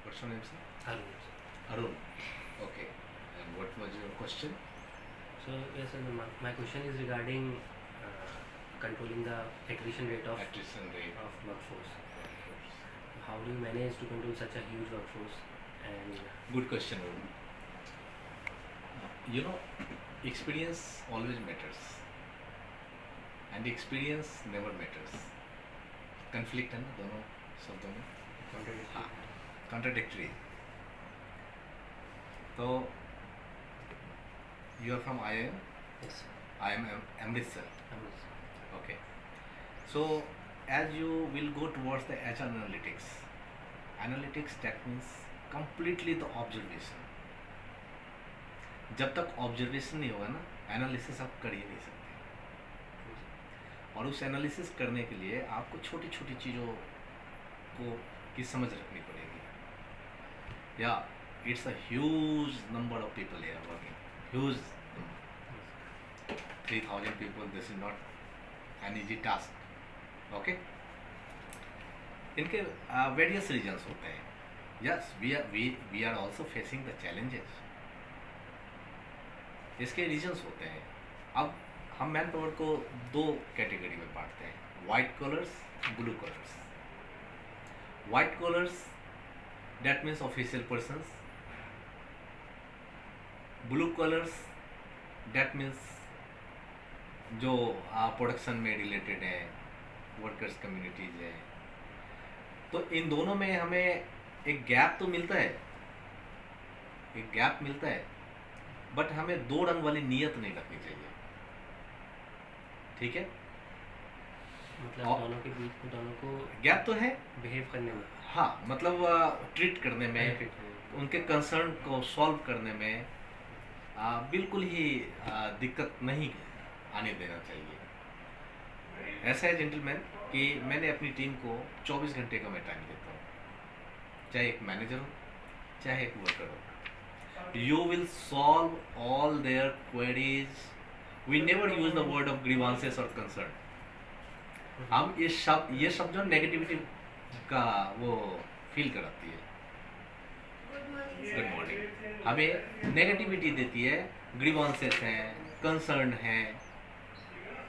What's your name, sir? Arun. Arun. Okay. And what was your question? So yes, sir, my question is regarding controlling the attrition rate of Attrition rate. workforce. Workforce. How do you manage to control such a huge workforce? And Good question, Arun. You know, experience always matters, and experience never matters. Conflict है ना दोनों शब्दों में, हाँ, contradictory. तो you are from IIM, yes, I am Amritsar. Arun. Okay. So as you will go towards the HR analytics, that means completely the observation. जब तक observation नहीं होगा ना, एनालिसिस आप कर ही नहीं सकते. और उस एनालिसिस करने के लिए आपको छोटी छोटी चीज़ों को की समझ रखनी पड़ेगी. या it's a huge number of people here working, huge 3000 people. This is not an easy task. Okay. इनके वेरियस रीजन्स होते हैं. Yes, we are also facing the challenges. इसके रीजन्स होते हैं. अब हम मैन पावर को दो कैटेगरी में बांटते हैं, white collars, blue collars. White collars that means official persons. Blue collars that means जो प्रोडक्शन में रिलेटेड है, वर्कर्स कम्युनिटीज है. तो इन दोनों में हमें एक गैप तो मिलता है, एक गैप मिलता है, बट हमें दो रंग वाली नीयत नहीं रखनी चाहिए. ठीक है. मतलब दोनों के बीच में दोनों को गैप तो है, बिहेव करने में, हाँ, मतलब ट्रीट करने में, benefit करने में. उनके कंसर्न को सॉल्व करने में बिल्कुल ही दिक्कत नहीं आने देना चाहिए. ऐसा है जेंटलमैन कि मैंने अपनी टीम को 24 घंटे का मैं टाइम देता हूँ, चाहे एक मैनेजर हो, चाहे एक वर्कर हो. You will solve all their queries. We never use the word of grievances or concern. हम ये शब्द जो नेगेटिविटी का वो फील कराती है. Good morning. हमें नेगेटिविटी देती है, ग्रीवांसेस हैं, कंसर्न हैं.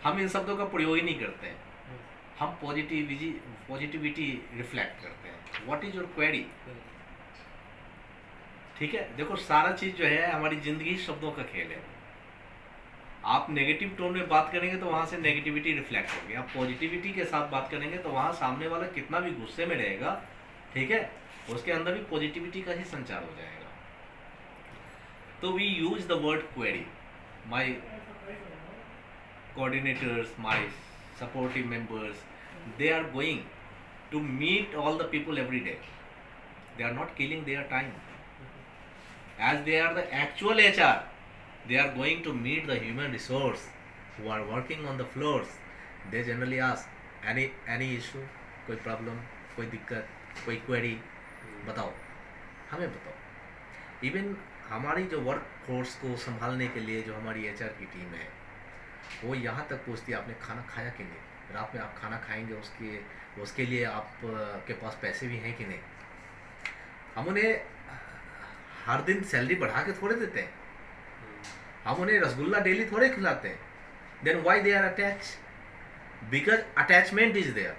हम इन शब्दों का प्रयोग ही नहीं करते हैं. हम पॉजिटिविटी रिफ्लेक्ट करते हैं. What is your query. ठीक है. देखो, सारा चीज़ जो है हमारी ज़िंदगी शब्दों का खेल है. आप नेगेटिव टोन में बात करेंगे तो वहाँ से नेगेटिविटी रिफ्लेक्ट होगी. आप पॉजिटिविटी के साथ बात करेंगे तो वहाँ सामने वाला कितना भी गुस्से में रहेगा, ठीक है, उसके अंदर भी पॉजिटिविटी का ही संचार हो जाएगा. तो we use the word query. My coordinators, my supportive members, they are going to meet all the people every day. They are not killing their time. As they are the actual HR, they are going to meet the human resource who are working on the floors. They generally ask any issue, कोई problem, कोई दिक्कत, कोई query, बताओ, हमें बताओ. Even हमारी जो work force को संभालने के लिए जो हमारी HR की टीम है, वो यहाँ तक पूछती है आपने खाना खाया कि नहीं, रात में आप खाना खाएंगे उसके लिए आप के पास पैसे भी हैं कि नहीं. हम उन्हें हर दिन सैलरी बढ़ा के थोड़े देते हैं. हम उन्हें रसगुल्ला डेली थोड़े खिलाते हैं. Then why they are attach. Because attachment is there.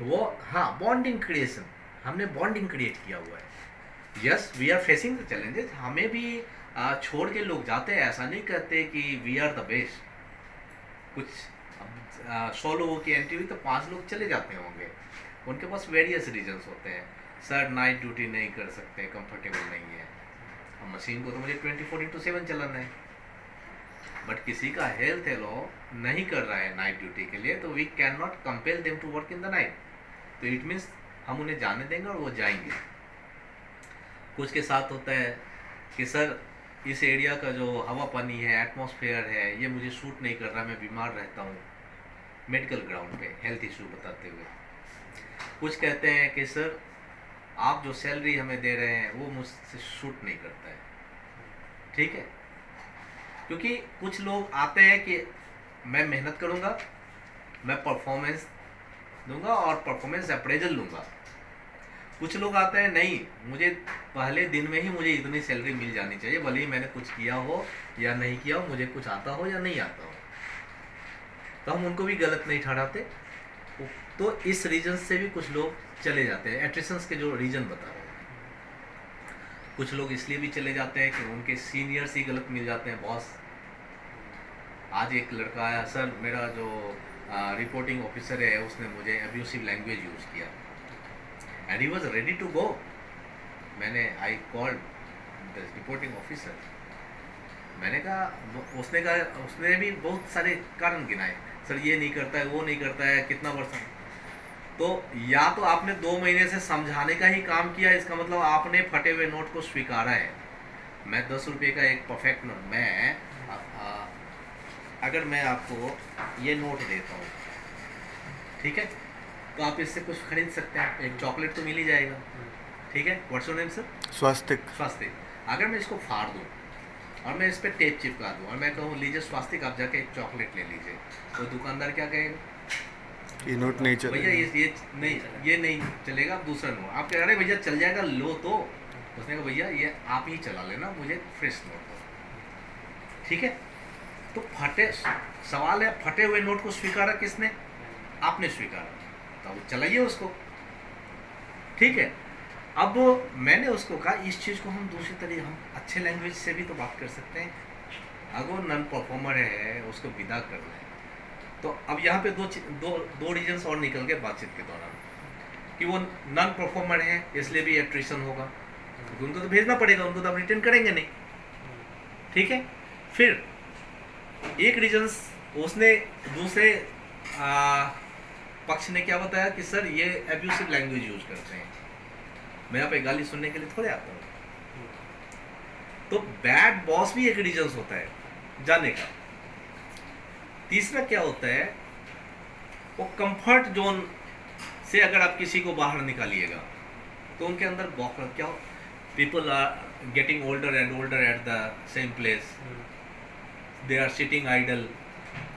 वो हाँ, बॉन्डिंग क्रिएशन, हमने बॉन्डिंग क्रिएट किया हुआ है. Yes, we are facing the challenges. हमें भी छोड़ के लोग जाते हैं. ऐसा नहीं कहते कि वी आर द बेस्ट. कुछ 100 लोगों की एंट्री हुई तो 5 लोग चले जाते होंगे. उनके पास वेरियस रीजंस होते हैं. सर नाइट ड्यूटी नहीं कर सकते, कंफर्टेबल नहीं है. हम मशीन को तो मुझे 24/7 चलाना है. बट किसी का हेल्थ लो नहीं कर रहा है नाइट ड्यूटी के लिए, तो we can not compel them to work in the night. तो इट मीन्स हम उन्हें जाने देंगे और वो जाएंगे. कुछ के साथ होता है कि सर इस एरिया का जो हवा पानी है, एटमॉस्फेयर है, ये मुझे सूट नहीं कर रहा, मैं बीमार रहता हूँ, मेडिकल ग्राउंड पे हेल्थ इशू बताते हुए. कुछ कहते हैं कि सर आप जो सैलरी हमें दे रहे हैं वो मुझसे शूट नहीं करता है. ठीक है. क्योंकि कुछ लोग आते हैं कि मैं मेहनत करूँगा, मैं परफॉर्मेंस दूंगा और परफॉर्मेंस अप्रेजल लूँगा. कुछ लोग आते हैं, नहीं मुझे पहले दिन में ही मुझे इतनी सैलरी मिल जानी चाहिए, भले ही मैंने कुछ किया हो या नहीं किया हो, मुझे कुछ आता हो या नहीं आता हो। तो हम उनको भी गलत नहीं ठहराते। तो इस रीजन से भी कुछ लोग चले जाते हैं, एट्रिशंस के जो रीजन बता रहे हैं। कुछ लोग इसलिए भी चले जाते हैं कि उनके सीनियर्स ही गलत मिल जाते हैं, बॉस। आज एक लड़का आया, सर मेरा जो रिपोर्टिंग ऑफिसर है उसने मुझे अब्यूसिव लैंग्वेज यूज़ किया, and he was ready to go. मैंने I called the reporting officer, मैंने कहा, उसने भी बहुत सारे कारण गिनाए, सर ये नहीं करता है, वो नहीं करता है, कितना वर्ष। तो या तो आपने 2 महीने से समझाने का ही काम किया, इसका मतलब आपने फटे हुए नोट को स्वीकारा है। मैं 10 रुपये का एक परफेक्ट नोट, मैं अगर मैं आपको ये नोट देता हूँ, ठीक है, तो आप इससे कुछ खरीद सकते हैं, एक चॉकलेट तो मिल ही जाएगा, ठीक है। What's your name sir? Swastik. Swastik. अगर मैं इसको फाड़ दूँ और मैं इस पर टेप चिपका दूँ और मैं कहूँ लीजिए स्वास्तिक, आप जाके एक चॉकलेट ले लीजिए, तो दुकानदार क्या कहेगा? ये नोट नहीं भैया चलेगा। ये नहीं चलेगा, दूसरा नोट। आप कह रहे भैया चल जाएगा, लो तो। उसने कहा भैया ये आप ही चला लेना, मुझे फ्रेश नोट दो, ठीक है। तो सवाल है, फटे हुए नोट को स्वीकारा किसने? आपने स्वीकारा, तो चलाइए उसको, ठीक है। अब मैंने उसको कहा इस चीज़ को हम दूसरी तरीके, हम अच्छे लैंग्वेज से भी तो बात कर सकते हैं। अगर वो नॉन परफॉर्मर है उसको विदा करना है, तो अब यहाँ पे दो रीजन्स और निकल गए बातचीत के दौरान, कि वो नॉन परफॉर्मर है इसलिए भी एट्रिशन होगा, क्योंकि उनको तो भेजना पड़ेगा, उनको तो आप रिटर्न करेंगे नहीं, ठीक है। फिर एक रीजन्स उसने दूसरे पक्ष ने क्या बताया कि सर ये एब्यूसिव लैंग्वेज यूज करते हैं, मैं यहाँ पे गाली सुनने के लिए थोड़े आता हूँ। तो बैड बॉस भी एक रीजन्स होता है जाने का। तीसरा क्या होता है, वो कंफर्ट जोन से अगर आप किसी को बाहर निकालिएगा तो उनके अंदर क्या हो, people are getting older and older at the same place, they are sitting idle,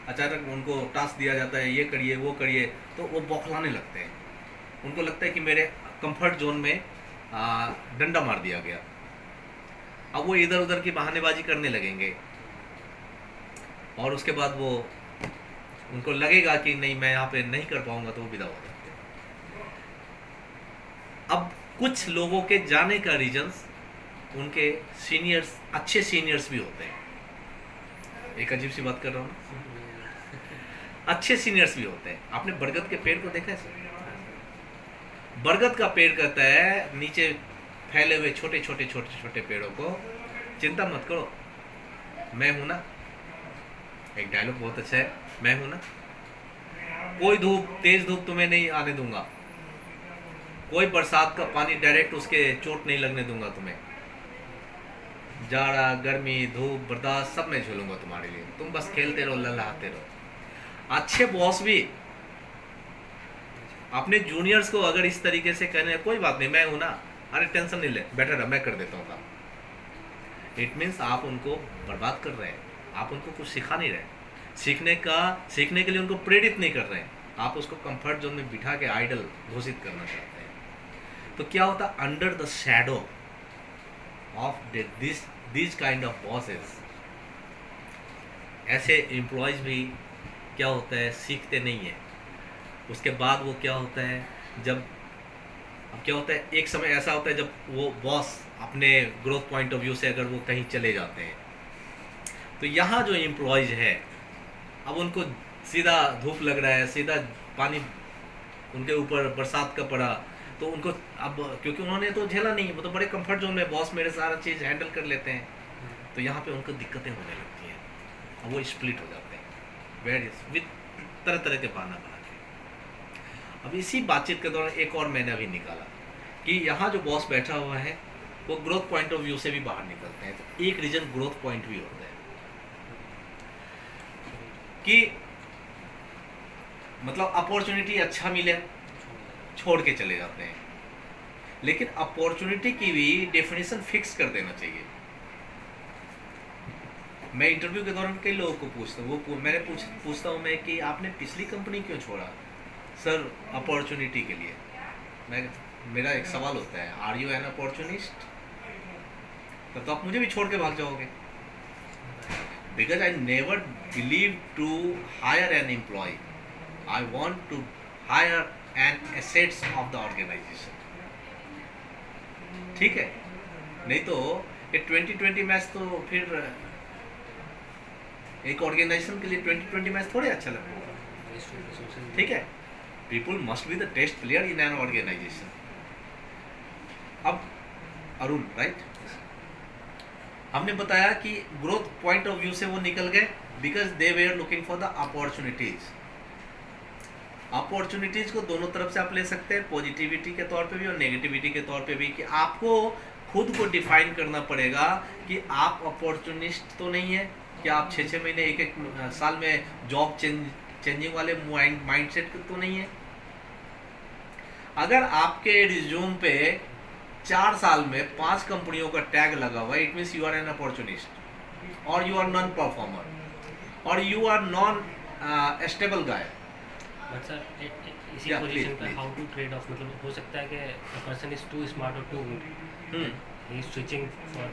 अचानक उनको टास्क दिया जाता है ये करिए वो करिए, तो वो बौखलाने लगते हैं, उनको लगता है कि मेरे कंफर्ट जोन में डंडा मार दिया गया। अब वो इधर उधर की बहानेबाजी करने लगेंगे और उसके बाद वो उनको लगेगा कि नहीं मैं यहाँ पे नहीं कर पाऊंगा, तो वो विदा हो जाते हैं। अब कुछ लोगों के जाने का रीजंस उनके सीनियर्स, अच्छे सीनियर्स भी होते हैं। एक अजीब सी बात कर रहा हूँ ना, अच्छे सीनियर्स भी होते हैं। आपने बरगद के पेड़ को देखा है सर? बरगद का पेड़ कहता है नीचे फैले हुए छोटे छोटे छोटे छोटे पेड़ों को, चिंता मत करो, मैं हूं ना। एक डायलॉग बहुत अच्छा है, मैं हूं ना, कोई धूप, तेज धूप तुम्हें नहीं आने दूंगा, कोई बरसात का पानी डायरेक्ट उसके चोट नहीं लगने दूंगा तुम्हें, जाड़ा गर्मी धूप बर्दाश्त सब मैं झेलूंगा तुम्हारे लिए, तुम बस खेलते रहो, लहलहाते रहो। अच्छे बॉस भी अपने जूनियर्स को अगर इस तरीके से कहने, कोई बात नहीं मैं हूं ना, अरे टेंशन नहीं ले, बैठा रहा, मैं कर देता हूँ काम। इट मीन्स आप उनको बर्बाद कर रहे हैं, आप उनको कुछ सिखा नहीं रहे, सीखने के लिए उनको प्रेरित नहीं कर रहे हैं, आप उसको कंफर्ट जोन में बिठा के आइडल घोषित करना चाहते हैं। तो क्या होता, under the shadow of this kind of bosses, ऐसे एम्प्लॉयज भी क्या होता है, सीखते नहीं है। उसके बाद वो क्या होता है, अब क्या होता है, एक समय ऐसा होता है जब वो बॉस अपने ग्रोथ पॉइंट ऑफ व्यू से अगर वो कहीं चले जाते हैं, तो यहाँ जो एम्प्लॉयज है, अब उनको सीधा धूप लग रहा है, सीधा पानी उनके ऊपर बरसात का पड़ा, तो उनको अब क्योंकि उन्होंने तो झेला नहीं, वो तो बड़े कंफर्ट जोन में, बॉस मेरे सारा चीज़ हैंडल कर लेते हैं, तो यहाँ पे उनको दिक्कतें होने लगती हैं, अब वो स्प्लिट हो जाते हैं वेरियस विद तरह तरह के बहाना बना के। अब इसी बातचीत के दौरान एक और मैंने अभी निकाला कि यहाँ जो बॉस बैठा हुआ है वो ग्रोथ पॉइंट ऑफ व्यू से भी बाहर निकलते हैं, तो एक रीजन ग्रोथ पॉइंट भी होता है कि मतलब अपॉर्चुनिटी अच्छा मिले छोड़ के चले जाते हैं, लेकिन अपॉर्चुनिटी की भी डेफिनेशन फिक्स कर देना चाहिए। मैं इंटरव्यू के दौरान कई लोगों को पूछता हूँ, पूछता हूँ मैं कि आपने पिछली कंपनी क्यों छोड़ा? सर अपॉर्चुनिटी के लिए। मैं मेरा एक सवाल होता है, आर यू एन अपॉर्चुनिस्ट? तब तो आप मुझे भी छोड़ के भाग जाओगे, because I never believe to hire an employ, I want to hire an assets of the organisation. ठीक है, नहीं तो ये 2020 मैच तो फिर एक ऑर्गेनाइजेशन के लिए 2020 मैच थोड़े अच्छा लगेगा। ठीक है, people must be the test player in an organisation. अब अरुण, राइट, हमने बताया कि ग्रोथ पॉइंट ऑफ व्यू से वो निकल गए because they were looking for the opportunities. Opportunities को दोनों तरफ से आप ले सकते हैं, पॉजिटिविटी के तौर पे भी और नेगेटिविटी के तौर पे भी, कि आपको खुद को डिफाइन करना पड़ेगा कि आप अपॉर्चुनिस्ट तो नहीं है, कि आप 6-6 महीने एक साल में जॉब चेंजिंग वाले माइंडसेट तो नहीं है। अगर आपके रिज्यूम पे 4 साल में 5 कंपनियों का टैग लगा हुआ, it means you are an opportunist और यू आर नॉन परफॉर्मर और you are non stable guy. But sir इसी Yeah, पोजीशन please, पे please. How to trade off, मतलब हो सकता है कि a person is too smart और too good, he is switching for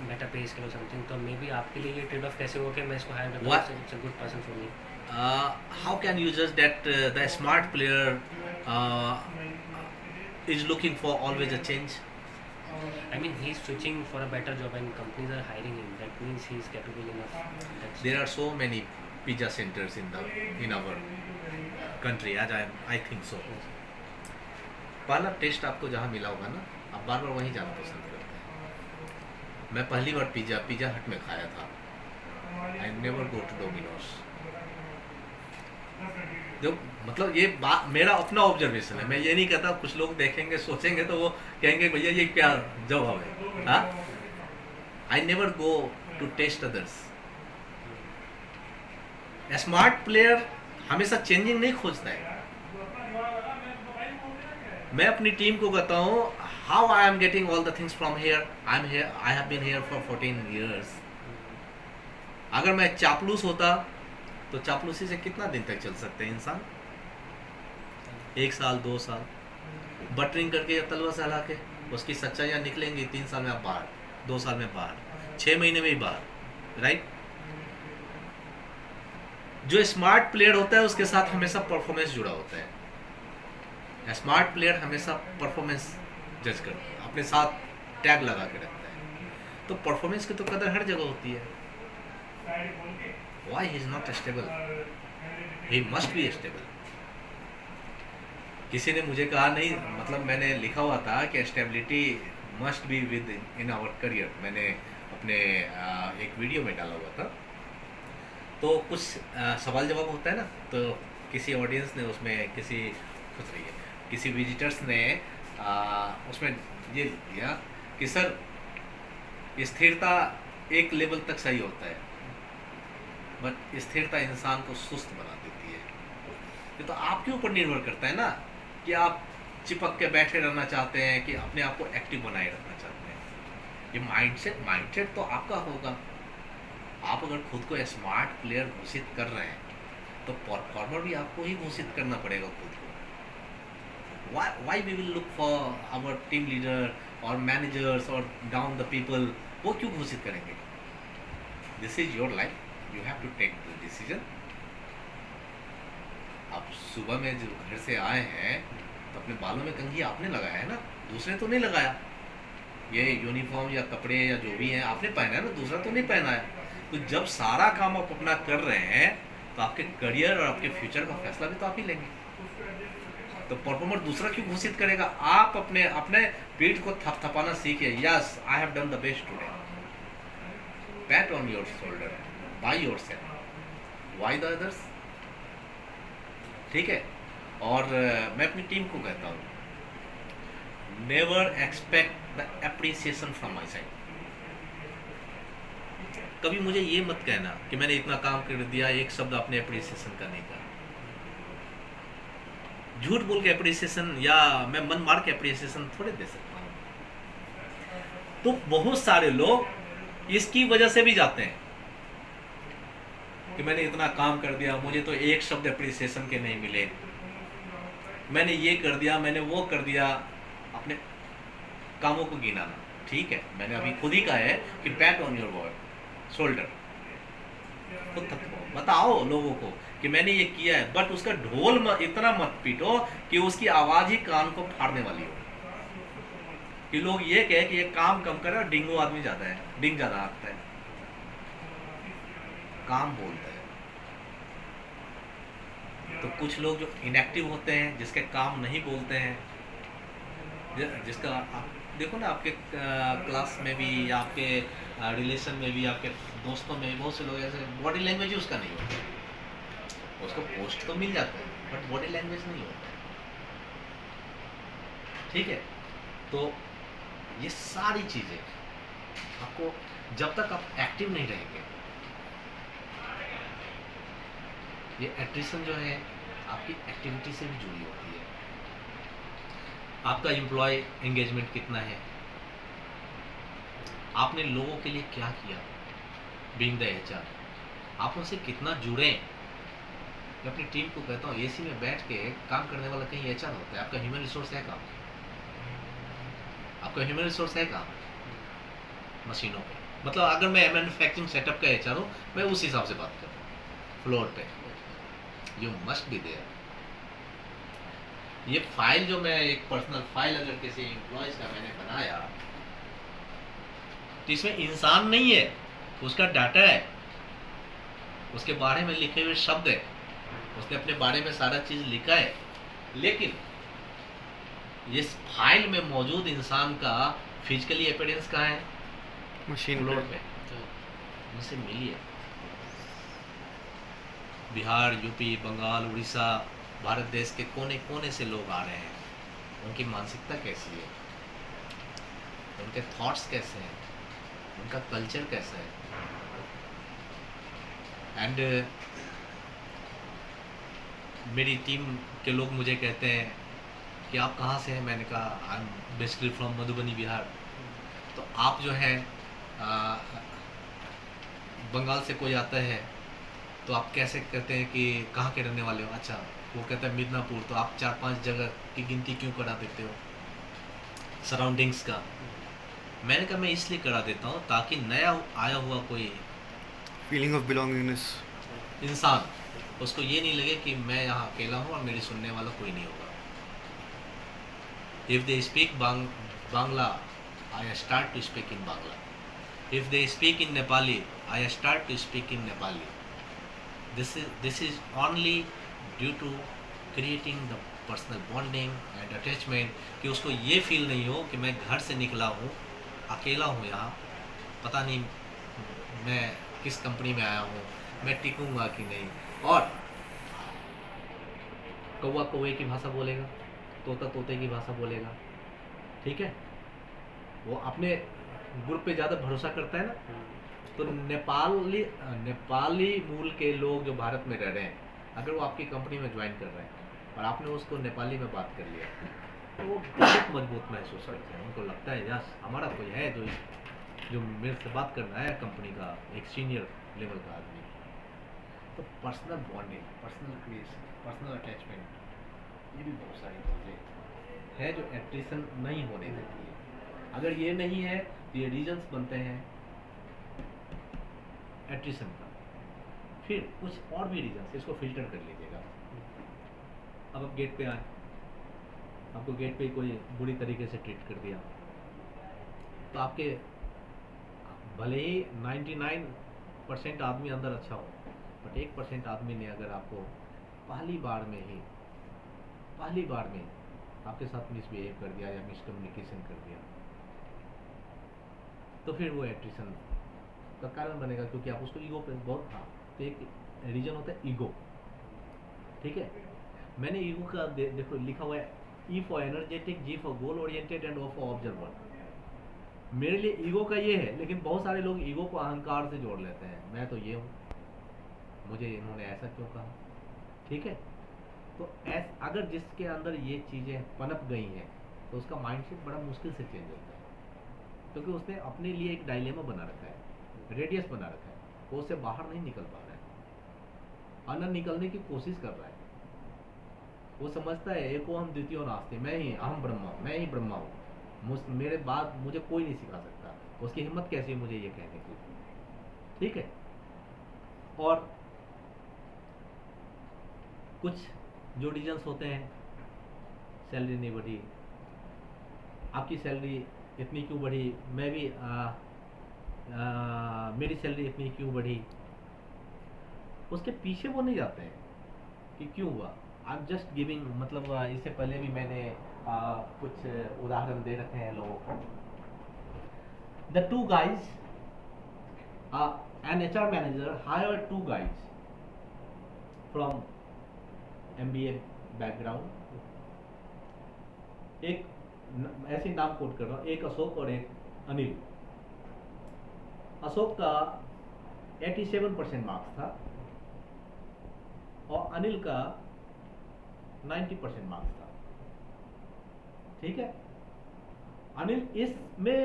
better pay scale और समथिंग, तो मे बी आपके लिए ये ट्रेड ऑफ कैसे होगा कि मैं इसको हायर करता What? हूं, it's a good person for me. How can you judge that the smart player is looking for always a change? I mean, he is switching for a better job and companies are hiring him. That means he is capable enough. That's There are so many pizza centers in our country, as I think so. पहला test आपको जहाँ मिला होगा ना, आप बार बार वहीं जाना पसंद करते हैं। मैं पहली बार पिज़्ज़ा हट में खाया था। I never go to Domino's. जो मतलब ये बात मेरा अपना ऑब्जर्वेशन है, मैं ये नहीं कहता, कुछ लोग देखेंगे सोचेंगे तो वो कहेंगे भैया ये क्या जवाब है। हाँ, I never go to test others. Smart player हमेशा चेंजिंग नहीं खोजता है। मैं अपनी टीम को कहता हूँ, how I am getting all the things from here, I have been here for 14 years। अगर मैं चापलूस होता तो चापलूसी से कितना दिन तक चल सकते हैं इंसान? 1 साल 2 साल बटरिंग करके या तलवा से हला के उसकी सच्चाइयाँ निकलेंगी। 3 साल में आप बाहर, 2 साल में बाहर, 6 महीने में ही बाहर, राइट। जो स्मार्ट प्लेयर होता है उसके साथ हमेशा परफॉर्मेंस जुड़ा होता है। स्मार्ट प्लेयर हमेशा परफॉर्मेंस जज करता है, अपने साथ टैग लगा के रखता है। तो परफॉर्मेंस की तो कदर हर जगह होती है। Why he is not stable? He must be stable. किसी ने मुझे कहा नहीं, मतलब मैंने लिखा हुआ था कि stability must be within our career. मैंने अपने एक वीडियो में डाला हुआ था। तो कुछ सवाल जवाब होता है ना, तो किसी ऑडियंस ने उसमें किसी विजिटर्स ने उसमें ये लिया कि सर स्थिरता एक लेवल तक सही होता है, बट स्थिरता इंसान को सुस्त बना देती है। ये तो आपके ऊपर निर्भर करता है ना कि आप चिपक के बैठे रहना चाहते हैं कि अपने आप को एक्टिव बनाए रखना चाहते हैं। ये माइंडसेट तो आपका होगा। आप अगर खुद को स्मार्ट प्लेयर घोषित कर रहे हैं तो परफॉर्मर भी आपको ही घोषित करना पड़ेगा खुद को। Why we will look for our team leader or managers or down the people? वो क्यों घोषित करेंगे? This is your life. You have to take the decision. आप सुबह में जो घर से आए हैं तो अपने बालों में कंघी आपने लगाया है ना, दूसरे तो नहीं लगाया। ये यूनिफॉर्म या कपड़े या जो भी हैं आपने पहना है ना, दूसरा तो नहीं पहना है। तो जब सारा काम आप अपना कर रहे हैं तो आपके करियर और आपके फ्यूचर का फैसला भी तो आप ही लेंगे। तो परफॉर्मर दूसरा क्यों घोषित करेगा? आप अपने पीठ को थपथपाना सीखिए। Yes, I have done the best today. PAT on your shoulder by yourself, why the others. ठीक है। और मैं अपनी टीम को कहता हूँ, never expect the appreciation from my side. कभी मुझे ये मत कहना कि मैंने इतना काम कर दिया, एक शब्द अपने एप्रिसिएशन का नहीं कहा। झूठ बोल के एप्रिसिएशन या मैं मन मार के एप्रिसिएशन थोड़े दे सकता हूँ। तो बहुत सारे लोग इसकी वजह से भी जाते हैं कि मैंने इतना काम कर दिया, मुझे तो एक शब्द एप्रिसिएशन के नहीं मिले, मैंने ये कर दिया, मैंने वो कर दिया। अपने कामों को गिनाना, ठीक है, मैंने अभी खुद ही कहा है कि पैट ऑन योर शोल्डर, खुद तक बताओ लोगों को कि मैंने ये किया है, बट उसका ढोल इतना मत पीटो कि उसकी आवाज ही कान को फाड़ने वाली हो, कि लोग ये कहे कि ये काम कम करे और डिंगो आदमी ज्यादा है, डिंग ज्यादा आता है, काम बोलता है। तो कुछ लोग जो इनएक्टिव होते हैं, जिसके काम नहीं बोलते हैं, जिसका आप देखो ना, आपके क्लास में भी या आपके रिलेशन में भी, आपके दोस्तों में बहुत से लोग ऐसे बॉडी लैंग्वेज ही उसका नहीं होता, उसको पोस्ट तो मिल जाता है बट बॉडी लैंग्वेज नहीं होता, ठीक है। तो ये सारी चीजें आपको, जब तक आप एक्टिव नहीं रहेंगे, ये एट्रिशन जो है आपकी एक्टिविटी से भी जुड़ी होती है। आपका एम्प्लॉय एंगेजमेंट कितना है, आपने लोगों के लिए क्या किया, बीइंग द एचआर, आप उनसे कितना जुड़े। मैं अपनी टीम को कहता हूँ, एसी में बैठ के काम करने वाला कहीं एचआर होता है, आपका ह्यूमन रिसोर्स है काम, आपका ह्यूमन रिसोर्स है काम मशीनों पे। मतलब अगर मैं मैन्युफैक्चरिंग सेटअप का एचआर हूँ, मैं उस हिसाब से बात करूँ, फ्लोर पे यू मस्ट बी देयर। ये फाइल जो मैं, एक पर्सनल फाइल अगर किसी एम्प्लॉयज का मैंने बनाया, तो इसमें इंसान नहीं है, उसका डाटा है, उसके बारे में लिखे हुए शब्द है, उसने अपने बारे में सारा चीज लिखा है, लेकिन इस फाइल में मौजूद इंसान का फिजिकली अपीयरेंस कहाँ है, मशीन फ्लोर पे। उनसे मिलिए। बिहार, यूपी, बंगाल, उड़ीसा, भारत देश के कोने कोने से लोग आ रहे हैं, उनकी मानसिकता कैसी है, उनके थॉट्स कैसे हैं, उनका कल्चर कैसा है। एंड मेरी टीम के लोग मुझे कहते हैं कि आप कहाँ से हैं, मैंने कहा I am basically from Madhubani, Bihar. तो आप जो है बंगाल से कोई आता है तो आप कैसे कहते हैं कि कहाँ के रहने वाले हो, अच्छा वो कहता है मिदनापुर, तो आप 4-5 जगह की गिनती क्यों करा देते हो सराउंडिंग्स का। मैंने कहा मैं इसलिए करा देता हूँ ताकि नया आया हुआ कोई फीलिंग ऑफ बिलोंगिंगनेस, इंसान, उसको ये नहीं लगे कि मैं यहाँ अकेला हूँ और मेरी सुनने वाला कोई नहीं होगा। If they speak Bangla, I start to speak in Bangla. If they speak in Nepali, I start to speak in Nepali. This is only due to creating the personal bonding and attachment, कि उसको ये फील नहीं हो कि मैं घर से निकला हूँ, अकेला हूँ यहाँ, पता नहीं मैं किस कंपनी में आया हूँ, मैं टिकूंगा कि नहीं। और कौवा कौवे की भाषा बोलेगा, तोता तोते की भाषा बोलेगा, ठीक है। वो अपने ग्रुप पे ज़्यादा भरोसा करता है ना। तो नेपाली मूल के लोग जो भारत में रह रहे हैं, अगर वो आपकी कंपनी में ज्वाइन कर रहे हैं और आपने उसको नेपाली में बात कर लिया, तो वो बहुत मजबूत महसूस करते हैं। उनको लगता है यस हमारा कोई है जो मेरे से बात करना है, कंपनी का एक सीनियर लेवल का आदमी। तो personal bonding, personal creation, personal attachment, ये भी बहुत सारी चीज़ें है जो एट्रिशन नहीं होने देती है। अगर ये नहीं है तो ये रीजन्स बनते हैं एट्रिशन का। फिर कुछ और भी रीजन, इसको फिल्टर कर लीजिएगा। अब आप गेट पे आए, आपको गेट पे कोई बुरी तरीके से ट्रीट कर दिया, तो आपके भले ही 99% आदमी अंदर अच्छा हो, बट 1% आदमी ने अगर आपको पहली बार में आपके साथ मिसबिहेव कर दिया या मिसकम्युनिकेशन कर दिया, तो फिर वो एट्रिशन का कारण बनेगा, क्योंकि आप उसको ईगो पे बहुत, हाँ, तो एक रीजन होता है ईगो, ठीक है। मैंने ईगो का देखो लिखा हुआ है, E for energetic, G for goal oriented and O for observer. मेरे लिए ईगो का ये है, लेकिन बहुत सारे लोग ईगो को अहंकार से जोड़ लेते हैं, मैं तो ये हूँ, मुझे इन्होंने ऐसा क्यों कहा, ठीक है। तो अगर जिसके अंदर ये चीज़ें पनप गई हैं, तो उसका माइंडसेट बड़ा मुश्किल से चेंज होता है, क्योंकि उसने अपने लिए एक डायलेमा बना रखा है, रेडियस बना रखा है, वो उससे बाहर नहीं निकल पा रहा है, अंदर निकलने की कोशिश कर रहा है। वो समझता है एको हम द्वितीयो नास्ति, मैं ही अहम ब्रह्मा, मैं ही ब्रह्मा हूँ, मेरे बाद मुझे कोई नहीं सिखा सकता। उसकी हिम्मत कैसी है मुझे ये कहने की, ठीक है। और कुछ जो रीजन्स होते हैं, सैलरी नहीं बढ़ी, आपकी सैलरी इतनी क्यों बढ़ी, मैं भी मेरी सैलरी इतनी क्यों बढ़ी, उसके पीछे वो नहीं जाते हैं कि क्यों हुआ। आई एम जस्ट गिविंग, मतलब इससे पहले भी मैंने कुछ उदाहरण दे रखे हैं लोगों को। The two guys, an HR manager hire two guys from MBA background, एक ऐसे नाम कोट कर रहा हूँ, एक अशोक और एक अनिल। अशोक का 87% मार्क्स था और अनिल का 90% मार्क्स था, ठीक है। अनिल इसमें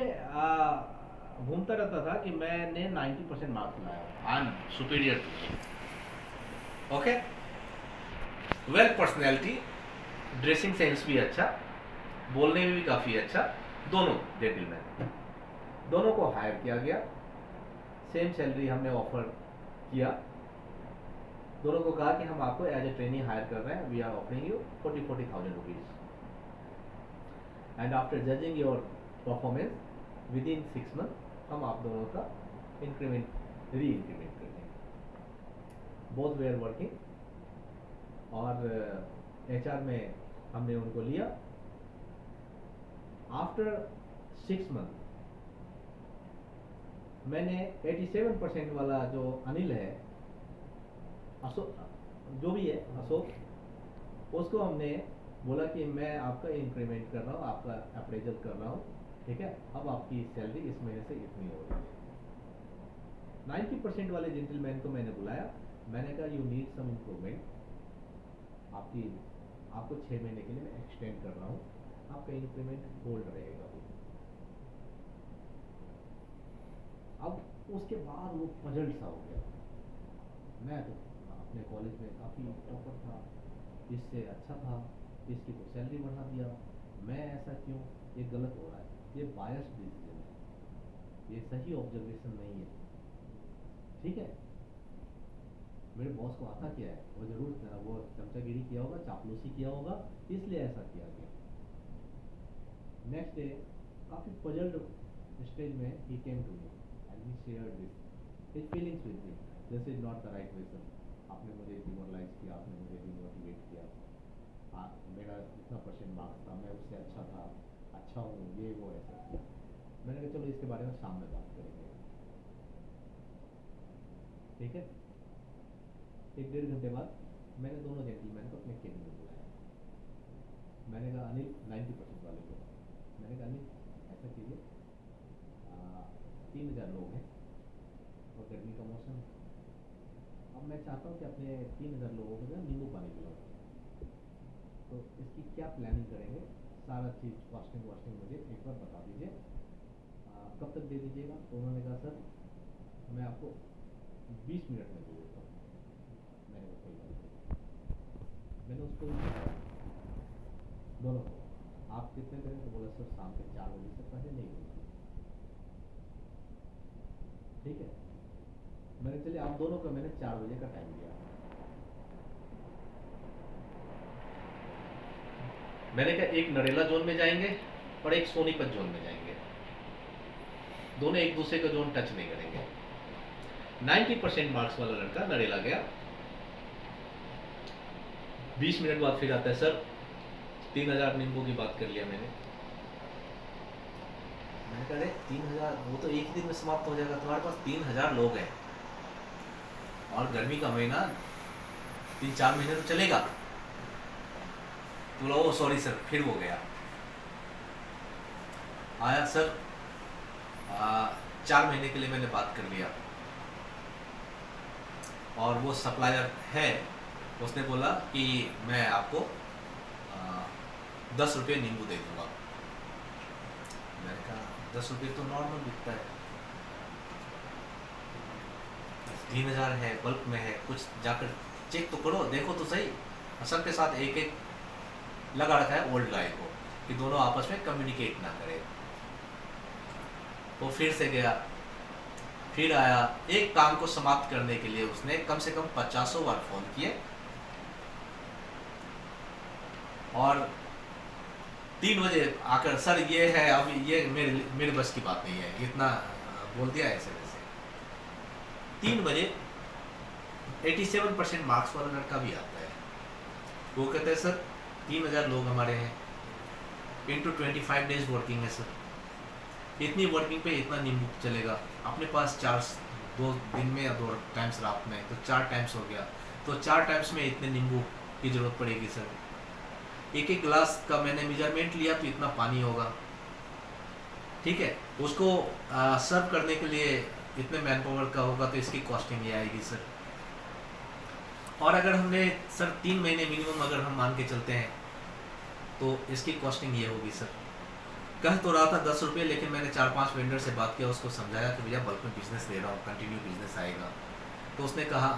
घूमता रहता था कि मैंने 90% मार्क्स लाया, I am superior to, okay. Well personality, dressing sense भी अच्छा, बोलने में भी काफ़ी अच्छा, दोनों जेंटलमैन, दोनों को हायर किया गया, सेम सैलरी हमने ऑफर किया, दोनों को कहा कि हम आपको एज ए ट्रेनी हायर कर रहे हैं, we are offering you 40,000 rupees, and after judging your performance within 6 month हम आप दोनों का इंक्रीमेंट री इंक्रीमेंट कर देंगे। बोथ वे आर वर्किंग, और HR में हमने उनको लिया। आफ्टर 6 मंथ मैंने 87% वाला जो अनिल है, अशोक जो भी है अशोक, उसको हमने बोला कि मैं आपका इंक्रीमेंट कर रहा हूँ, आपका अप्रेजल कर रहा हूँ, ठीक है, अब आपकी सैलरी इस महीने से इतनी हो रही है। 90% वाले जेंटलमैन को मैंने बुलाया, मैंने कहा यू नीड सम इम्प्रूवमेंट, आपको 6 महीने के लिए मैं एक्सटेंड कर रहा हूँ, आपका इंक्रीमेंट होल्ड रहेगा। अब उसके बाद वो पजल सा हो गया, मैं तो अपने कॉलेज में काफ़ी टॉपर था, इससे अच्छा था, इसकी तो सैलरी बढ़ा दिया, मैं ऐसा क्यों, ये गलत हो रहा है, ये बायस डिसीजन है, ये सही ऑब्जर्वेशन नहीं है, ठीक है। मेरे बॉस को आता क्या है, वो जरूर वो चमचागिरी किया होगा, चापलूसी किया होगा, इसलिए ऐसा किया गया। नेक्स्ट डे काफ़ी पजल्ड स्टेज में he came to me and he shared this his feelings with me, this is not the right reason, आपने मुझे डिमोरलाइज किया, आपने मुझे डिमोटिवेट किया, मेरा इतना % मार्क्स था, मैं उससे अच्छा हूँ, ये वो ऐसा किया। मैंने कहा चलो इसके बारे में शाम में बात करेंगे, ठीक है। 1-1.5 घंटे बाद मैंने दोनों जेंटलमैन को अपने केबिन में बुलाया, मैंने कहा अनिल 90% वाले को, मैंने कहा अनिल ऐसा कीजिए, 3000 लोग हैं और गर्मी का मौसम, अब मैं चाहता हूँ कि अपने 3000 लोगों को जो है नींबू पानी पिलाऊँ, तो इसकी क्या प्लानिंग करेंगे, सारा चीज़ कॉस्टिंग वॉस्टिंग मुझे एक बार बता दीजिए, कब तक दे दीजिएगा। तो उन्होंने कहा सर मैं आपको 20 मिनट में दे देता हूँ। मैंने कहा कोई बात नहीं, मैंने उसको दोनों को आप कितने करें, तो बोला सर शाम के 4 बजे से पहले नहीं होगी, ठीक है। मैंने चलिए आप दोनों का मैंने 4 बजे का टाइम दिया, मैंने कहा एक नरेला जोन में जाएंगे और एक सोनीपत जोन में जाएंगे, दोनों एक दूसरे का जोन टच नहीं करेंगे। 90% मार्क्स वाला लड़का नरेला गया, 20 मिनट बाद फिर आता है सर 3000 नींबू की बात कर लिया मैंने कहा अरे 3000 वो तो एक ही दिन में समाप्त हो जाएगा, तुम्हारे पास 3000 लोग हैं और गर्मी का महीना 3-4 महीने तो चलेगा। तो बोला ओ सॉरी सर, फिर वो गया, आया सर 4 महीने के लिए मैंने बात कर लिया और वो सप्लायर है, उसने बोला कि मैं आपको 10 रुपये नींबू दे दूंगा। मैंने कहा 10 रुपये तो नॉर्मल बिकता है, 3000 है, बल्क में है, कुछ जाकर चेक तो करो, देखो तो सही। सबके साथ एक लगा रखा है ओल्ड गाय को कि दोनों आपस में कम्युनिकेट ना करें। वो फिर से गया, फिर आया, एक काम को समाप्त करने के लिए उसने कम से कम 50 बार फोन किए और 3 बजे आकर सर ये है, अब ये मेरे बस की बात नहीं है, इतना बोल दिया ऐसे वैसे। 3 बजे 87% मार्क्स वाला लड़का भी आता है, वो कहते हैं सर 3000 लोग हमारे हैं, इंटू 25 डेज वर्किंग है सर, इतनी वर्किंग पे इतना नींबू चलेगा, अपने पास 2 दिन में या 2 टाइम्स रात में, तो 4 टाइम्स हो गया, तो 4 टाइम्स में इतने नींबू की जरूरत पड़ेगी सर। एक गिलास का मैंने मेजरमेंट लिया तो इतना पानी होगा, ठीक है, उसको सर्व करने के लिए इतने मैन पावर का होगा, तो इसकी कॉस्टिंग ये आएगी सर। और अगर हमने सर 3 महीने मिनिमम अगर हम मान के चलते हैं तो इसकी कॉस्टिंग ये होगी सर। कह तो रहा था 10 रुपये, लेकिन मैंने 4-5 वेंडर से बात किया, उसको समझाया कि भैया बल्क में बिजनेस दे रहा हूँ, कंटिन्यू बिजनेस आएगा। तो उसने कहा,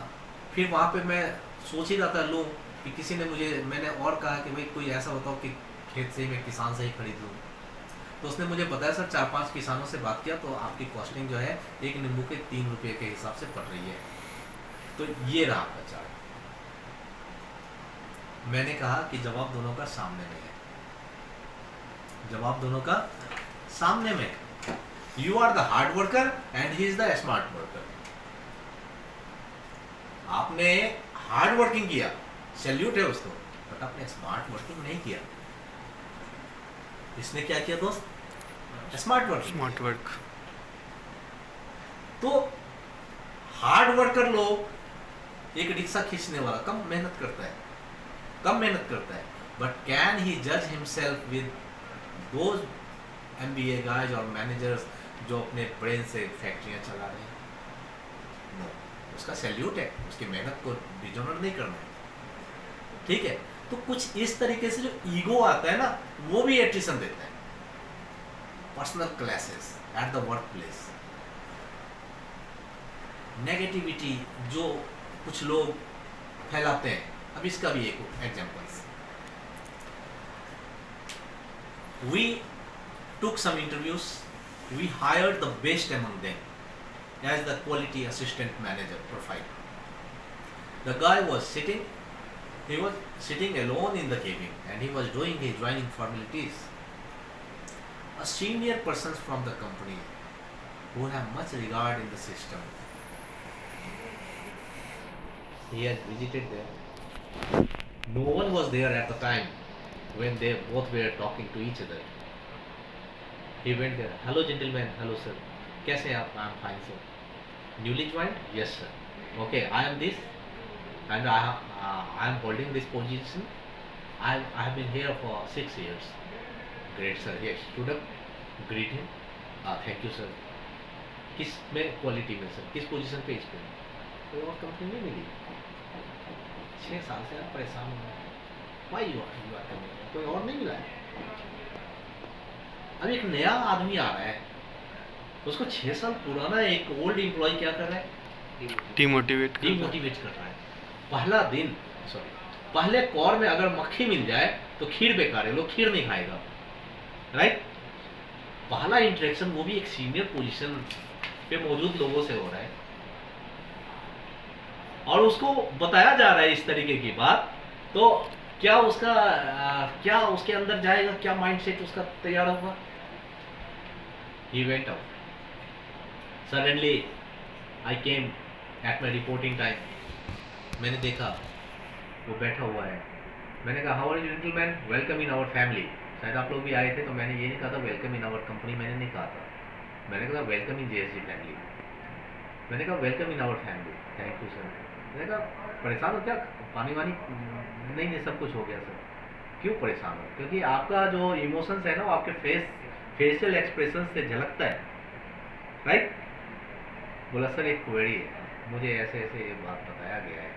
फिर वहाँ पे मैं सोच ही रहा था लूँ कि किसी ने मैंने और कहा कि भाई कोई ऐसा बताओ कि खेत से ही मैं किसान से ही खरीद लूँ। तो उसने मुझे बताया सर 4-5 किसानों से बात किया तो आपकी कॉस्टिंग जो है एक नींबू के 3 रुपये के हिसाब से पड़ रही है। तो ये रहा आपका चार्ट। मैंने कहा कि जवाब दोनों का सामने में है, जवाब दोनों का सामने में। You are the hard worker and he is the smart worker. आपने हार्ड वर्किंग किया, सैल्यूट है उसको, बट आपने स्मार्ट वर्किंग नहीं किया। इसने क्या किया दोस्त? Smart working. Smart work. तो हार्ड वर्कर लोग, एक रिक्शा खींचने वाला कम मेहनत करता है, बट कैन ही जज himself with those MBA guys और मैनेजर्स जो अपने ब्रेन से फैक्ट्रियां चला रहे हैं? नो, उसका सैल्यूट है, उसकी मेहनत को डिजोनर नहीं करना है, ठीक है। तो कुछ इस तरीके से जो ईगो आता है ना, वो भी एट्रिशन देता है। Personal clashes at the work place, negativity जो कुछ लोग फैलाते हैं। अब इसका भी एक examples, we took some interviews, we hired the best among them as the quality assistant manager profile. The guy was sitting alone in the cabin and he was doing his joining formalities. A senior persons from the company who have much regard in the system, he had visited there. No one was there at the time when they both were talking to each other. He went there. Hello gentlemen, hello sir. कैसे हैं आप? I am fine sir. Newly joined? Yes sir. Okay, I am this and I am holding this position. I have been here for 6 years. Great sir. Yes. Stood up, greet him. Thank you sir. किस में quality में sir? किस position पे? इस पे कोई और company नहीं मिली। 6 साल से आप परेशान हो रहे हैं। Why you are coming? कोई और नहीं मिला है। अब एक नया आदमी आ रहा है, उसको 6 साल पुराना एक ओल्ड एम्प्लॉय क्या कर रहा है? डिमोटिवेट कर रहा है। पहले कौर में अगर मक्खी मिल जाए तो खीर बेकार है, लोग खीर नहीं खाएगा, राइट। पहला इंटरेक्शन वो भी एक सीनियर पोजीशन पे मौजूद लोगों से हो रहा है और उसको बताया जा रहा है इस तरीके की बात, तो क्या उसके अंदर जाएगा, क्या माइंडसेट उसका तैयार होगा? He went out. Suddenly, I came at my reporting time. मैंने देखा वो बैठा हुआ है। मैंने कहा how are you gentleman, welcome in our family. शायद आप लोग भी आए थे, तो मैंने ये नहीं कहा था वेलकम इन आवर कंपनी, मैंने नहीं कहा था, मैंने कहा वेलकम इन JSG फैमिली। मैंने कहा welcome in our family, thank you sir. मैंने कहा परेशान हो क्या? पानी वानी? नहीं, सब कुछ हो गया सर। क्यों परेशान हो? क्योंकि आपका जो इमोशंस है ना, वो आपके फेशियल एक्सप्रेशन से झलकता है, राइट। बोला सर एक क्वेरी है, मुझे ऐसे ऐसे ये बात बताया गया है।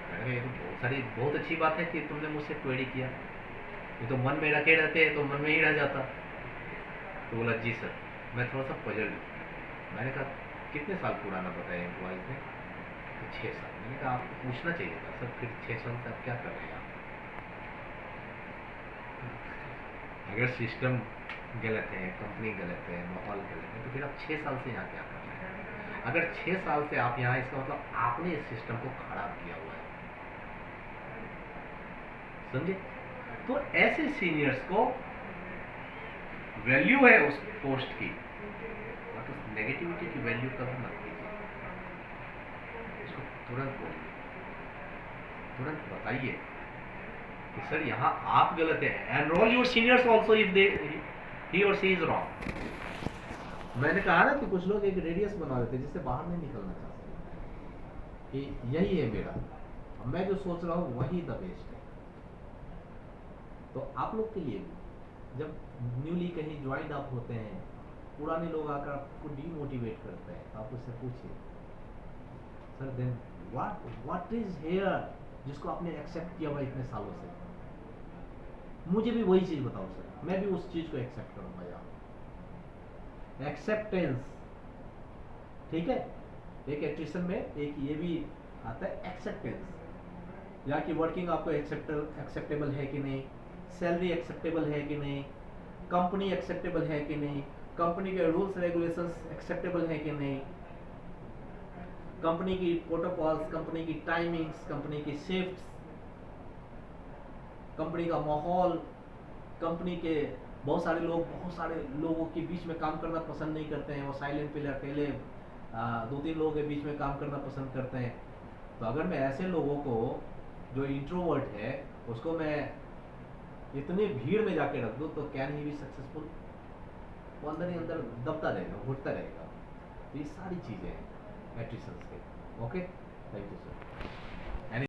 मैंने कहा ये तो बहुत अच्छी बात है कि तुमने मुझसे क्वेरी किया, ये तो मन में रखे रहते हैं तो मन में ही रह जाता। तो बोला जी सर, मैं थोड़ा सा पजल। मैंने कहा कितने साल पुराना बताया एम्प्लॉइज ने? तो 6 साल। मैंने कहा आपको पूछना चाहिए था सर, फिर 6 साल से आप क्या कर रहे हैं? अगर सिस्टम गलत है, कंपनी गलत है, माहौल गलत है, तो फिर आप 6 साल से यहाँ क्या कर रहे हैं? अगर 6 साल से आप यहाँ, इसका मतलब आपने इस सिस्टम को खराब किया हुआ है, समझे? तो ऐसे सीनियर्स को वैल्यू है उस पोस्ट की, मतलब नेगेटिविटी की वैल्यू कभी मत कीजिए, इसको तुरंत बोलिए, तुरंत बताइए कि सर यहाँ आप गलत है, enrol your seniors also if they he और सी इज रॉन्ग। मैंने कहा ना कि कुछ लोग एक रेडियस बना देते जिससे बाहर नहीं निकलना चाहते कि यही है मेरा, मैं जो सोच रहा हूँ वही द बेस्ट है। तो आप लोग के लिए भी जब न्यूली कहीं ज्वाइन अप होते हैं, पुराने लोग आकर आपको डीमोटिवेट करते हैं, तो आप उससे पूछिए sir then what is hair जिसको आपने एक्सेप्ट किया हुआ इतने सालों से, मुझे भी वही चीज बताओ सर, मैं भी उस चीज को एक्सेप्ट करूंगा यार। एक्सेप्टेंस, ठीक है? एक एट्रिशन में एक ये भी आता है एक्सेप्टेंस, या कि वर्किंग आपको एक्सेप्टेबल है कि नहीं, सैलरी एक्सेप्टेबल है कि नहीं, कंपनी एक्सेप्टेबल है कि नहीं, कंपनी के रूल्स रेगुलेशंस एक्सेप्टेबल है कि नहीं, कंपनी की प्रोटोकॉल्स, कंपनी की टाइमिंग्स, कंपनी की शिफ्ट्स, कंपनी का माहौल, कंपनी के बहुत सारे लोगों के बीच में काम करना पसंद नहीं करते हैं, वो साइलेंट पे अकेले 2-3 लोगों के बीच में काम करना पसंद करते हैं। तो अगर मैं ऐसे लोगों को, जो इंट्रोवर्ट है, उसको मैं इतनी भीड़ में जाके रख दूँ तो कैन ही बी सक्सेसफुल? वो अंदर ही अंदर दबता रहेगा, घुटता रहेगा। तो ये सारी चीज़ें हैं एट्रिशंस के। Okay, thank you sir.